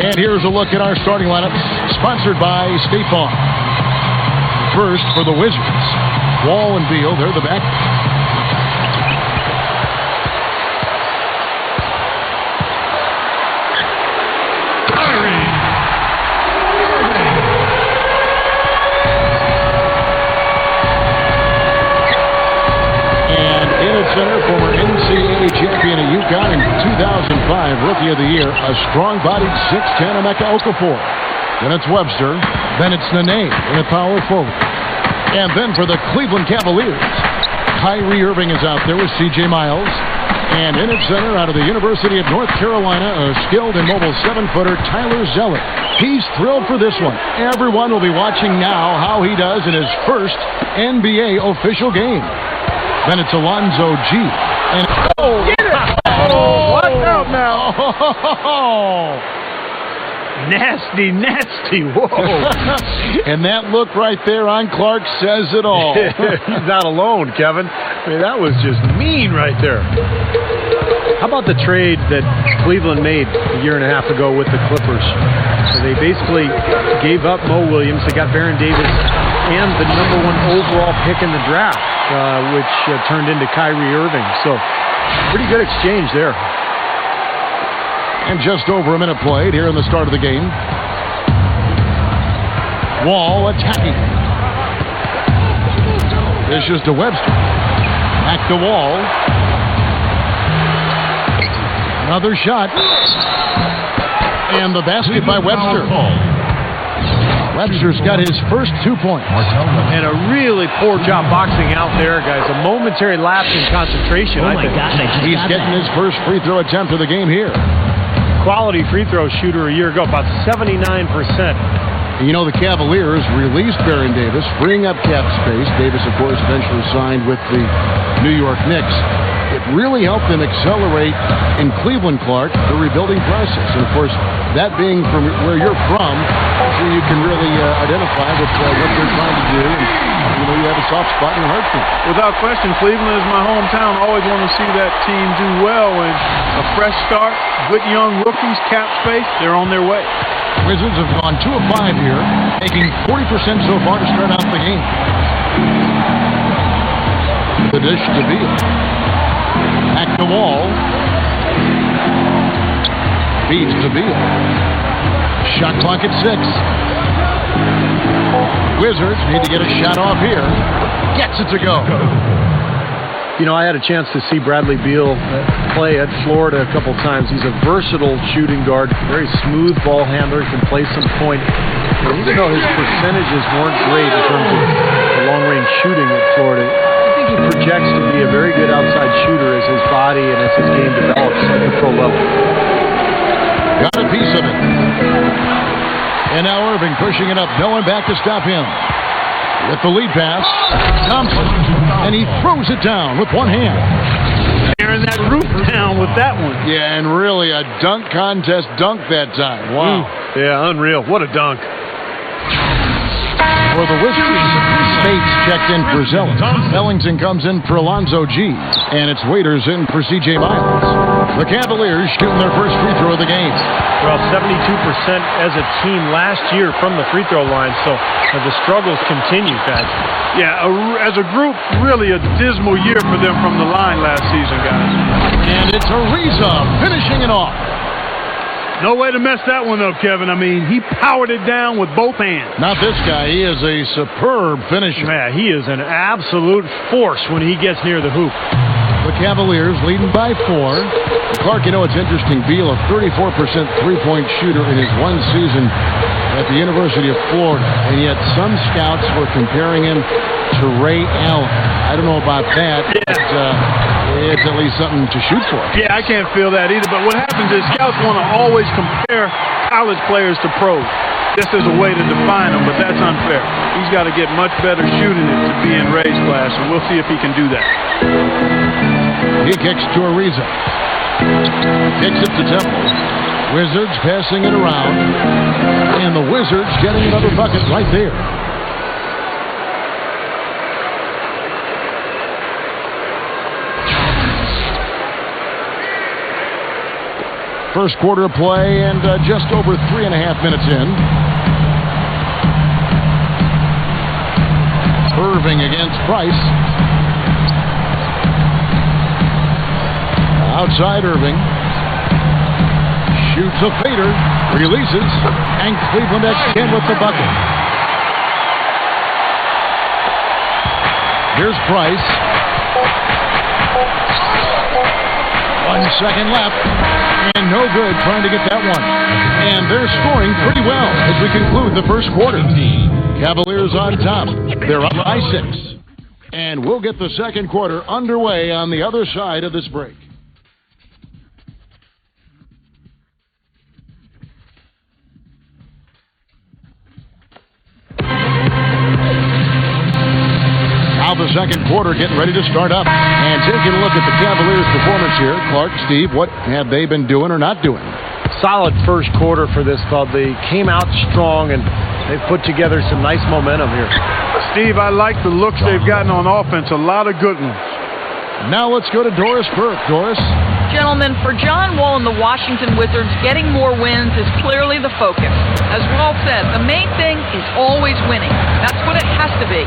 And here's a look at our starting lineup, sponsored by State Farm. First for the Wizards, Wall and Beal, they're the back. And in its center, former NCAA champion at UConn in 2005, Rookie of the Year, a strong-bodied 6'10" Emeka Okafor. Then it's Webster. Then it's Nene in a power forward. And then for the Cleveland Cavaliers, Kyrie Irving is out there with C.J. Miles. And in its center, out of the University of North Carolina, a skilled and mobile 7-footer, Tyler Zeller. He's thrilled for this one. Everyone will be watching now how he does in his first NBA official game. Then it's Alonzo G. And get it! Oh, watch out now! Oh, nasty, nasty. Whoa. And that look right there on Clark says it all. He's not alone, Kevin. I mean, that was just mean right there. How about the trade that Cleveland made a year and a half ago with the Clippers? So they basically gave up Mo Williams. They got Baron Davis and the #1 overall pick in the draft, which turned into Kyrie Irving. So pretty good exchange there. And just over a minute played here in the start of the game. Wall attacking. This is to Webster. Back to Wall. Another shot. And the basket by Webster. Webster's got his first 2 points. And a really poor job boxing out there, guys. A momentary lapse in concentration. Oh my gosh, He's getting his first free throw attempt of the game here. Quality free throw shooter a year ago, about 79%. You know, the Cavaliers released Baron Davis, freeing up cap space. Davis, of course, eventually signed with the New York Knicks. It really helped them accelerate in Cleveland, Clark, the rebuilding process. And, of course, that being from where you're from, so you can really identify with what they're trying to do. And, you know, you have a soft spot in your heart for it. Without question, Cleveland is my hometown. Always want to see that team do well. And a fresh start, good young rookies, cap space, they're on their way. Wizards have gone 2 of 5 here, taking 40% so far to start out the game. The dish to Beal. Back to Wall. Feeds to Beal. Shot clock at 6. Wizards need to get a shot off here. Gets it to go. You know, I had a chance to see Bradley Beal play at Florida a couple times. He's a versatile shooting guard, very smooth ball handler, can play some point. And even though his percentages weren't great in terms of long-range shooting at Florida, I think he projects to be a very good outside shooter as his body and as his game develops at the pro level. Got a piece of it. And now Irving pushing it up. No one back to stop him. With the lead pass, Thompson, and he throws it down with one hand. Tearing that roof down with that one. Yeah, and really a dunk contest dunk that time. Wow. Yeah, unreal. What a dunk. For the Wizards, Spates checked in for Zeller. Ellington comes in for Alonzo G. And it's Waiters in for C.J. Miles. The Cavaliers shooting their first free throw of the game. Well, 72% as a team last year from the free throw line, so the struggles continue, guys. Yeah, as a group, really a dismal year for them from the line last season, guys. And it's Ariza finishing it off. No way to mess that one up, Kevin. I mean, he powered it down with both hands. Not this guy. He is a superb finisher. Yeah, he is an absolute force when he gets near the hoop. The Cavaliers leading by 4. Clark, you know, it's interesting. Beal, a 34% three-point shooter in his one season at the University of Florida. And yet some scouts were comparing him to Ray Allen. I don't know about that. Yeah. But, it's at least something to shoot for. Yeah, I can't feel that either. But what happens is scouts want to always compare college players to pros. This is a way to define them, but that's unfair. He's got to get much better shooting it to be in Ray's class, and we'll see if he can do that. He kicks to Ariza. Kicks it to Temple. Wizards passing it around. And the Wizards getting another bucket right there. First quarter of play and just over 3.5 minutes in. Irving against Price. Outside Irving. Shoots a fader. Releases. And Cleveland X10 with the bucket. Here's Price. 1 second left. And no good trying to get that one. And they're scoring pretty well as we conclude the first quarter. Cavaliers on top. They're up by 6. And we'll get the second quarter underway on the other side of this break. Now the second quarter getting ready to start up. And taking a look at the Cavaliers' performance here. Clark, Steve, what have they been doing or not doing? Solid first quarter for this club. They came out strong and they've put together some nice momentum here. Steve, I like the looks they've gotten on offense. A lot of good ones. Now let's go to Doris Burke. Doris? Gentlemen, for John Wall and the Washington Wizards, getting more wins is clearly the focus. As Wall said, the main thing is always winning. That's what it has to be.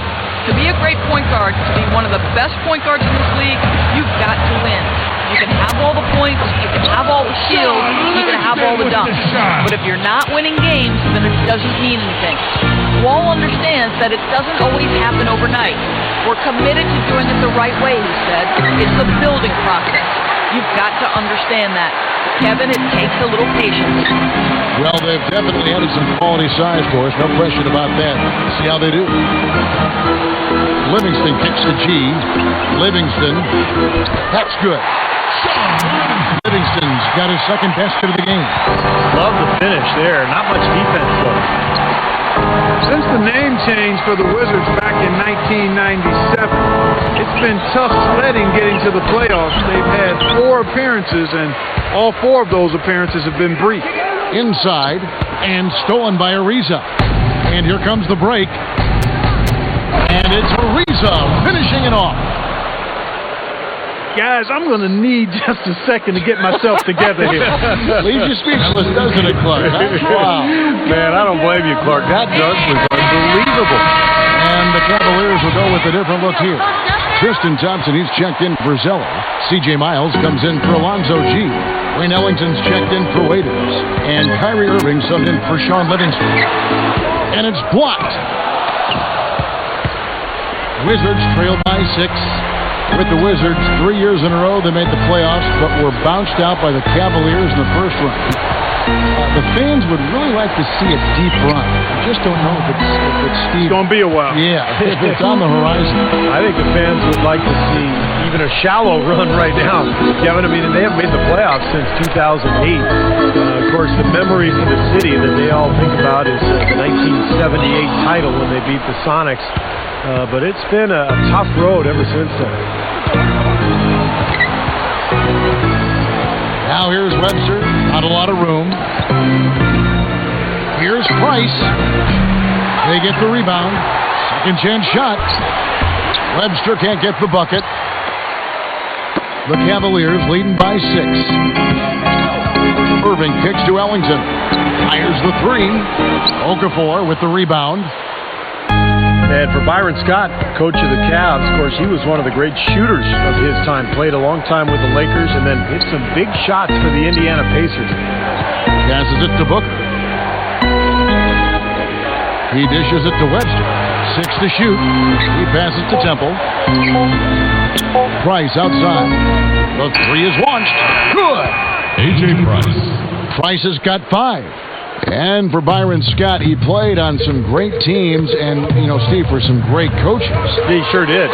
To be a great point guard, to be one of the best point guards in this league, you've got to win. You can have all the points, you can have all the steals, you can have all the dunks. But if you're not winning games, then it doesn't mean anything. Wall understands that it doesn't always happen overnight. We're committed to doing it the right way, he said. It's a building process. You've got to understand that. Kevin, it takes a little patience. Well, they've definitely added some quality size for us. No question about that. See how they do. Livingston kicks a G. Livingston. That's good. Livingston's got his second basket of the game. Love the finish there. Not much defense, though. Since the name change for the Wizards back in 1997, it's been tough sledding getting to the playoffs. They've had 4 appearances, and all 4 of those appearances have been brief. Inside, and stolen by Ariza. And here comes the break. And it's Ariza finishing it off. Guys, I'm going to need just a second to get myself together here. Leaves you speechless, doesn't it, Clark? Wow. Man, I don't blame you, Clark. That dunk was unbelievable. And the Cavaliers will go with a different look here. Tristan Thompson, he's checked in for Zeller. C.J. Miles comes in for Alonzo G. Wayne Ellington's checked in for Waiters. And Kyrie Irving subbed in for Sean Livingston. And it's blocked. Wizards trail by 6. With the Wizards, 3 years in a row they made the playoffs, but were bounced out by the Cavaliers in the first round. The fans would really like to see a deep run. I just don't know if it's Steve. It's going to be a while. Yeah, if it's on the horizon. I think the fans would like to see even a shallow run right now. Kevin, I mean, they haven't made the playoffs since 2008. Of course, the memories of the city that they all think about is the 1978 title when they beat the Sonics. But it's been a tough road ever since then. Now here's Webster. Not a lot of room. Here's Price. They get the rebound. Second chance shot. Webster can't get the bucket. The Cavaliers leading by 6. Irving kicks to Ellington. Fires the 3. Okafor with the rebound. And for Byron Scott, coach of the Cavs, of course, he was one of the great shooters of his time. Played a long time with the Lakers and then hit some big shots for the Indiana Pacers. Passes it to Booker. He dishes it to Webster. 6 to shoot. He passes to Temple. Price outside. The 3 is launched. Good. A.J. Price. Price has got 5. And for Byron Scott, he played on some great teams and, Steve, for some great coaches. He sure did.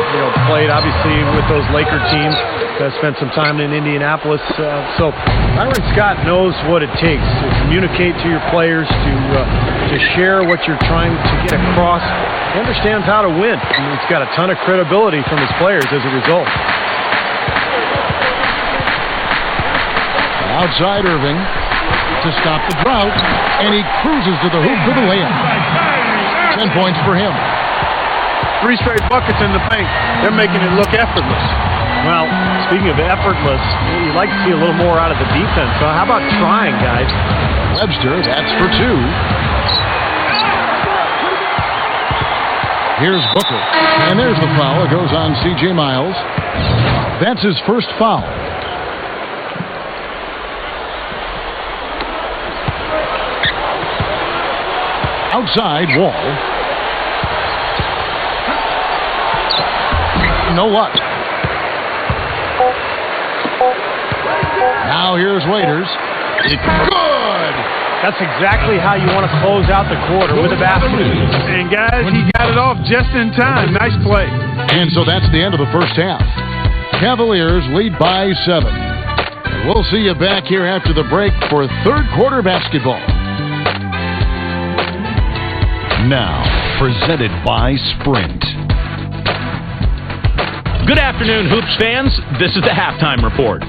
Played, obviously, with those Laker teams. Spent some time in Indianapolis. So Byron Scott knows what it takes to communicate to your players, to share what you're trying to get across. He understands how to win. He's got a ton of credibility from his players as a result. Outside Irving to stop the drought, and he cruises to the hoop for the layup. 10 points for him. 3 straight buckets in the paint. They're making it look effortless. Well, speaking of effortless, you'd like to see a little more out of the defense. So how about trying, guys? Webster, that's for 2. Here's Booker. And there's the foul. It goes on C.J. Miles. That's his first foul. Outside, Wall. No luck. Now here's Waiters. It's good! That's exactly how you want to close out the quarter, with a basket. And guys, he got it off just in time. Nice play. And so that's the end of the first half. Cavaliers lead by 7. And we'll see you back here after the break for third quarter basketball. Now, presented by Sprint. Good afternoon, Hoops fans. This is the halftime report.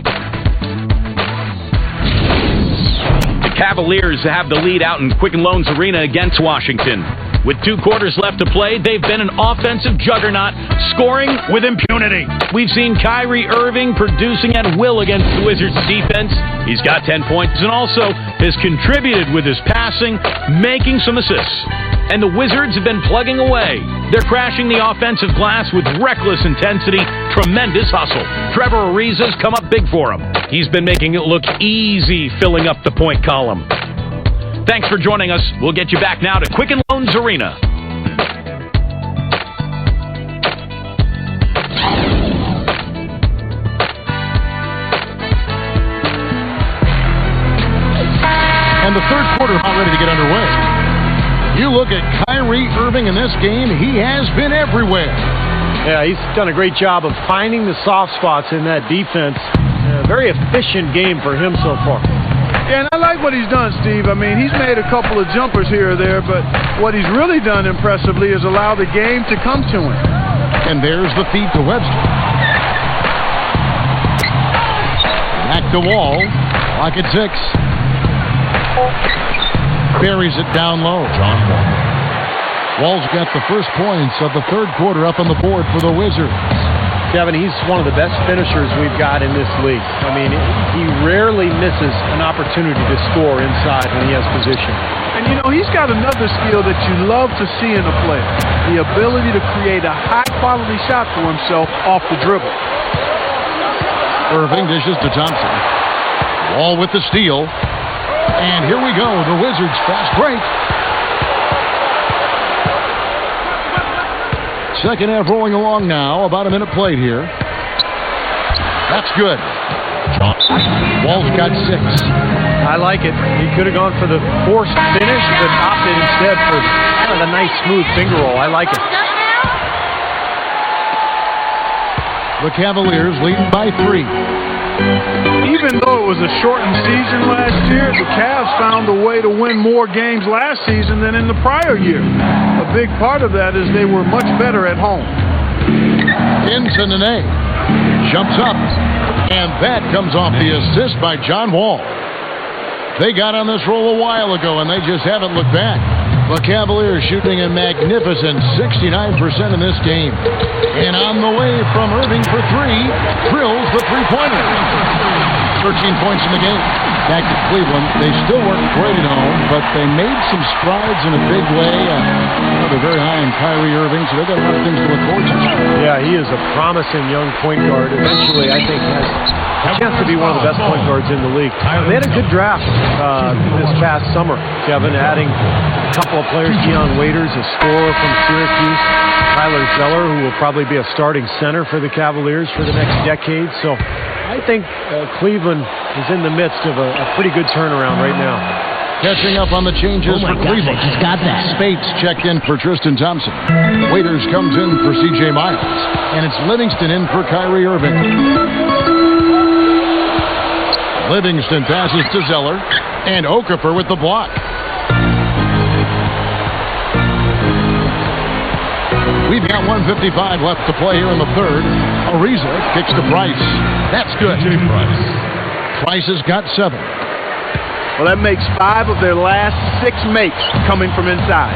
The Cavaliers have the lead out in Quicken Loans Arena against Washington. With 2 quarters left to play, they've been an offensive juggernaut, scoring with impunity. We've seen Kyrie Irving producing at will against the Wizards' defense. He's got 10 points and also has contributed with his passing, making some assists. And the Wizards have been plugging away. They're crashing the offensive glass with reckless intensity, tremendous hustle. Trevor Ariza's come up big for him. He's been making it look easy filling up the point column. Thanks for joining us. We'll get you back now to Quicken Loans Arena. And the third quarter about ready to get underway. You look at Kyrie Irving in this game, he has been everywhere. Yeah, he's done a great job of finding the soft spots in that defense. Very efficient game for him so far. Yeah, and I like what he's done, Steve. I mean, he's made a couple of jumpers here or there, but what he's really done impressively is allow the game to come to him. And there's the feed to Webster. Back to Wall. Clock at 6. Buries it down low. John Wall. Wall's got the first points of the third quarter up on the board for the Wizards. Kevin, he's one of the best finishers we've got in this league. I mean, he rarely misses an opportunity to score inside when he has position. And, you know, he's got another skill that you love to see in a player. The ability to create a high-quality shot for himself off the dribble. Irving dishes to Thompson. Wall with the steal. And here we go, the Wizards fast break. Second half rolling along now. About a minute played here. That's good. Wall's got 6. I like it. He could have gone for the forced finish, but opted instead for kind of a nice smooth finger roll. I like it. The Cavaliers lead by 3. Even though it was a shortened season last year, the Cavs found a way to win more games last season than in the prior year. A big part of that is they were much better at home. Into Nene. Jumps up. And that comes off the assist by John Wall. They got on this roll a while ago, and they just haven't looked back. The Cavaliers shooting a magnificent 69% in this game. And on the way from Irving for 3, drills the three-pointer. 13 points in the game. Back to Cleveland. They still weren't great at home, but they made some strides in a big way. They're very high on Kyrie Irving, so they've got a lot of things to look forward to. Yeah, he is a promising young point guard. Eventually, I think, has a chance to be one of the best point guards in the league. They had a good draft this past summer, Kevin, adding a couple of players, Dion Waiters, a scorer from Syracuse, Tyler Zeller, who will probably be a starting center for the Cavaliers for the next decade. So I think Cleveland is in the midst of a pretty good turnaround right now. Catching up on the changes for Cleveland. Just got that. Spates checked in for Tristan Thompson. Waiters comes in for C.J. Miles. And it's Livingston in for Kyrie Irving. Livingston passes to Zeller. And Okafor with the block. We've got 1:55 left to play here in the third. Ariza kicks to Price. That's good. Price has got 7. Well, that makes 5 of their last 6 makes coming from inside.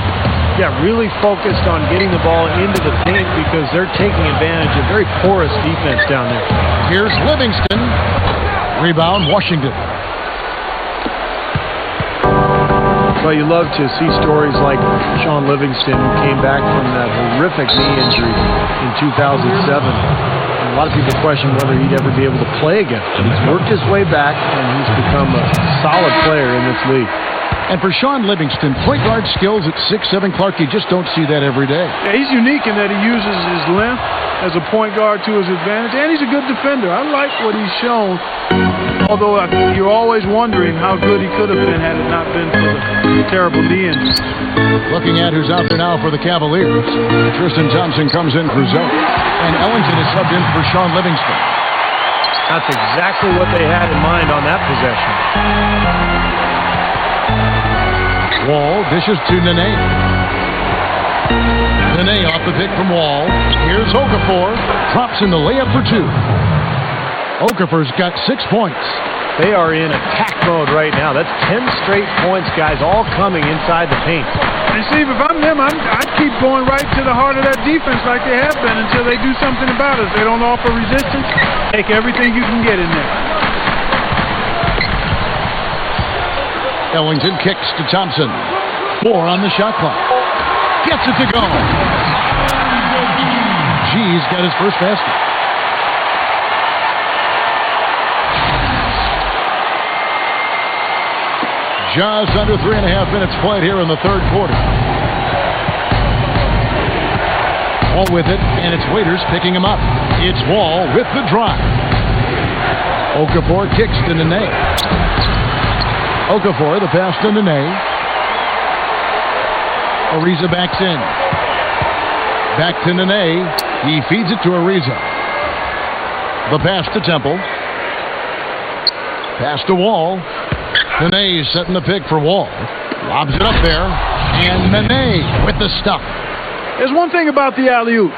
Yeah, really focused on getting the ball into the paint because they're taking advantage of very porous defense down there. Here's Livingston. Rebound, Washington. Well, you love to see stories like Sean Livingston, who came back from that horrific knee injury in 2007. And a lot of people question whether he'd ever be able to play again. But he's worked his way back, and he's become a solid player in this league. And for Sean Livingston, point guard skills at 6'7", Clark, you just don't see that every day. Yeah, he's unique in that he uses his length as a point guard to his advantage, and he's a good defender. I like what he's shown, although you're always wondering how good he could have been had it not been for the terrible knee injury. Looking at who's out there now for the Cavaliers. Tristan Thompson comes in for Zoe, and Ellington is subbed in for Sean Livingston. That's exactly what they had in mind on that possession. Wall dishes to Nene. Nene off the pick from Wall. Here's Okafor. Drops in the layup for two. Okafor's got 6 points. They are in attack mode right now. That's 10 straight points, guys, all coming inside the paint. And Steve, if I'm them, I'd keep going right to the heart of that defense like they have been until they do something about it. If they don't offer resistance, take everything you can get in there. Ellington kicks to Thompson. 4 on the shot clock. Gets it to go. G's got his first basket. Just under 3.5 minutes played here in the third quarter. Wall with it, and it's Waiters picking him up. It's Wall with the drive. Okafor kicks to Nene. Okafor, the pass to Nene. Ariza backs in. Back to Nene. He feeds it to Ariza. The pass to Temple. Pass to Wall. Nene setting the pick for Wall. Lobs it up there. And Nene with the stuff. There's one thing about the alley-oop.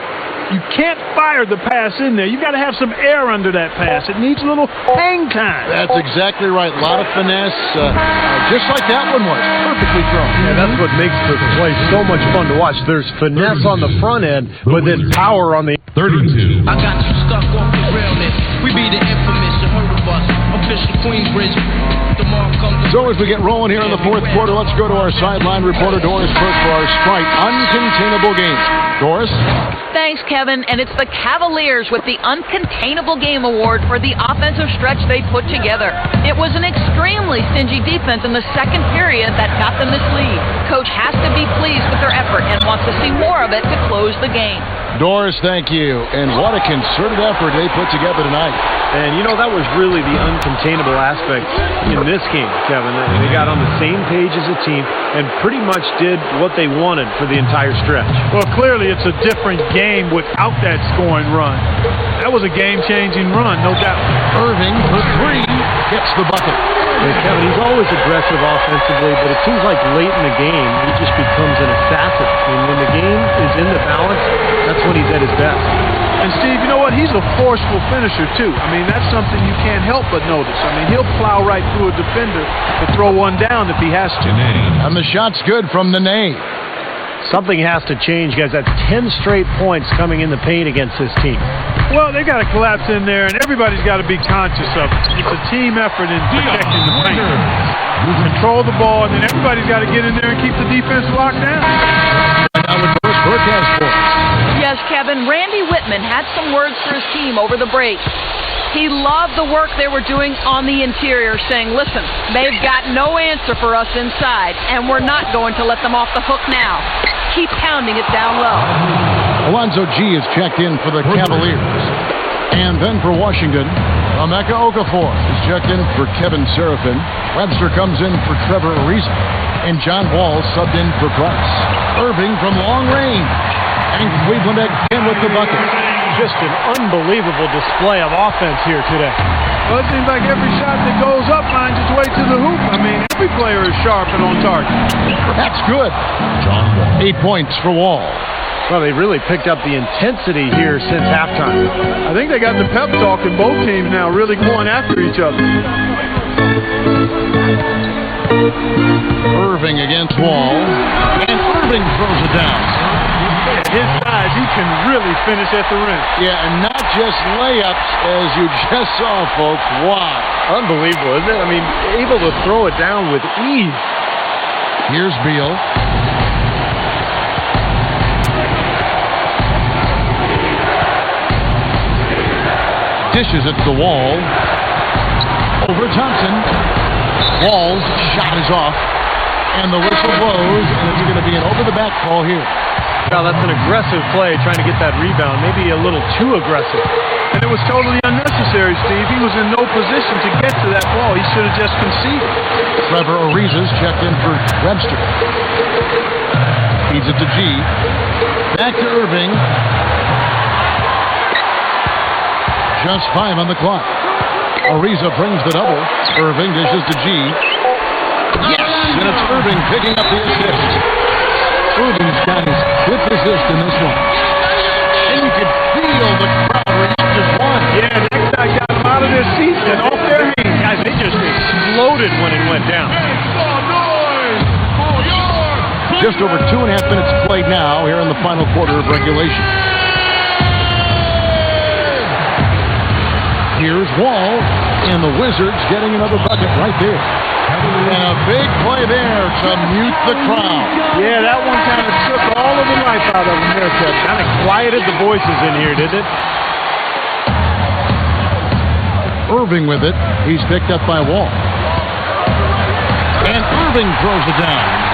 You can't fire the pass in there. You've got to have some air under that pass. It needs a little hang time. That's exactly right. A lot of finesse, just like that one was. Perfectly thrown. Yeah, that's what makes the play so much fun to watch. There's finesse on the front end, but then power on the 32. I got you stuck off the realness. We be the infamous, you heard of us. Official Queensbridge. So as we get rolling here in the fourth quarter, let's go to our sideline reporter, Doris Burke, for our Sprite Uncontainable Game. Doris? Thanks, Kevin. And it's the Cavaliers with the Uncontainable Game Award for the offensive stretch they put together. It was an extremely stingy defense in the second period that got them this lead. Coach has to be pleased with their effort and wants to see more of it to close the game. Doris, thank you. And what a concerted effort they put together tonight. And, you know, that was really the uncontainable aspect in this game, Kevin. They got on the same page as a team and pretty much did what they wanted for the entire stretch. Well, clearly it's a different game without that scoring run. That was a game-changing run, no doubt. Irving for 3 gets the bucket. And Kevin, he's always aggressive offensively, but it seems like late in the game, he just becomes an assassin. I mean, when the game is in the balance, that's when he's at his best. And Steve, you know what? He's a forceful finisher, too. I mean, that's something you can't help but notice. I mean, he'll plow right through a defender to throw one down if he has to. And the shot's good from Nene. Something has to change, guys. That's 10 straight points coming in the paint against this team. Well, they got to collapse in there, and everybody's got to be conscious of it. It's a team effort in protecting the paint. Control the ball, and then everybody's got to get in there and keep the defense locked down. Now with Doris Burke has points. Yes, Kevin, Randy Whitman had some words for his team over the break. He loved the work they were doing on the interior, saying, listen, they've got no answer for us inside, and we're not going to let them off the hook now. Keep pounding it down low. Alonzo G is checked in for the Cavaliers. And then for Washington, Emeka Okafor is checked in for Kevin Seraphin. Webster comes in for Trevor Ariza. And John Wall subbed in for Price. Irving from long range. And Cleveland again with the bucket. Just an unbelievable display of offense here today. Well, it seems like every shot that goes up finds its way to the hoop. I mean, every player is sharp and on target. That's good. John Wall. 8 points for Wall. Well, they really picked up the intensity here since halftime. I think they got the pep talk in both teams now, really going after each other. Irving against Wall. And Irving throws it it down. At his size, he can really finish at the rim. Yeah, and not just layups, as you just saw, folks. Wow. Unbelievable, isn't it? I mean, able to throw it down with ease. Here's Beal. Dishes it to Wall. Over Thompson. Wall's shot is off. And the whistle blows, and it's going to be an over-the-back call here. Well, that's an aggressive play, trying to get that rebound. Maybe a little too aggressive. And it was totally unnecessary, Steve. He was in no position to get to that ball. He should have just conceded. Trevor Ariza's checked in for Webster. Feeds it to G. Back to Irving. Just 5 on the clock. Ariza brings the double. Irving dishes to G. Yes! And it's Irving picking up the assist. Irving's got his 5th assist in this one. And you can feel the crowd react as one. Yeah, next guy got them out of their seats and off their hands. Guys, they just exploded when it went down. Just over 2.5 minutes played now here in the final quarter of regulation. Here's Wall, and the Wizards getting another bucket right there. And a big play there to mute the crowd. Yeah, that one kind of took all of the life out of them there, Ted. Kind of quieted the voices in here, didn't it? Irving with it. He's picked up by Wall. And Irving throws it down.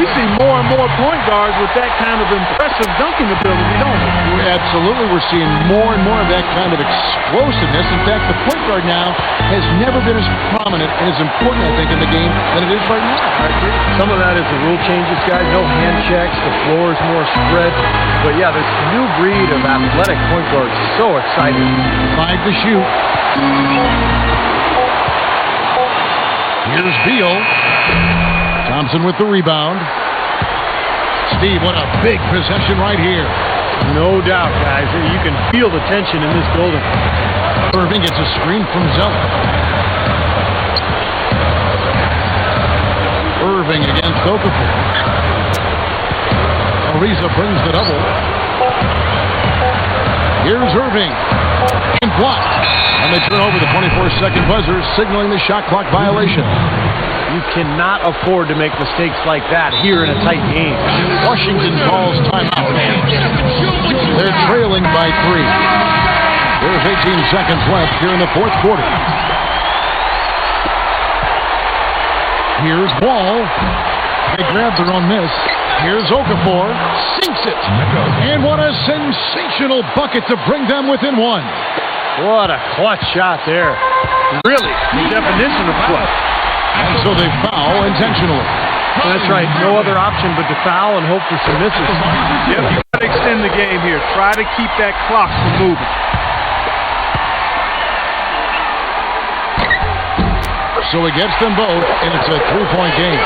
We see more and more point guards with that kind of impressive dunking ability, don't we? Absolutely. We're seeing more and more of that kind of explosiveness. In fact, the point guard now has never been as prominent and as important, I think, in the game than it is right now. I agree. Some of that is the rule changes, guys. No hand checks. The floor is more spread. But, yeah, this new breed of athletic point guards is so exciting. 5 to shoot. Here's Beal. Thompson with the rebound. Steve, what a big possession right here. No doubt, guys. You can feel the tension in this building. Irving gets a screen from Zeller. Irving against Okafor. Ariza brings the double. Here's Irving. And blocked. And they turn over the 24-second buzzer, signaling the shot clock violation. You cannot afford to make mistakes like that here in a tight game. Washington calls timeout. They're trailing by 3. There's 18 seconds left here in the fourth quarter. Here's Wall. They grab their own miss. Here's Okafor. Sinks it. And what a sensational bucket to bring them within 1. What a clutch shot there. Really, the definition of clutch. And so they foul intentionally. That's right. No other option but to foul and hope for some misses. Yep, you got to extend the game here. Try to keep that clock from moving. So he gets them both, and it's a 3-point game.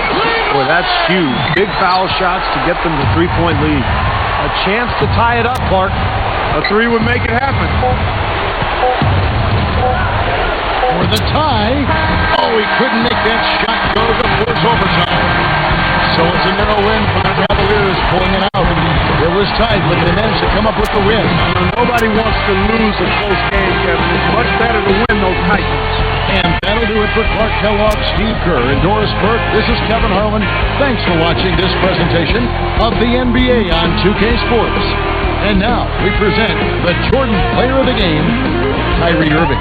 Boy, that's huge. Big foul shots to get them the 3-point lead. A chance to tie it up, Clark. A 3 would make it happen. For the tie. Oh, he couldn't make that shot go to force overtime. So it's a narrow win for the Cavaliers, pulling it out. It was tight, but they managed to come up with the win. Nobody wants to lose a close game, Kevin. It's much better to win those tight ones. And that'll do it for Clark Kellogg, Steve Kerr, and Doris Burke. This is Kevin Harlan. Thanks for watching this presentation of the NBA on 2K Sports. And now we present the Jordan Player of the Game, Kyrie Irving.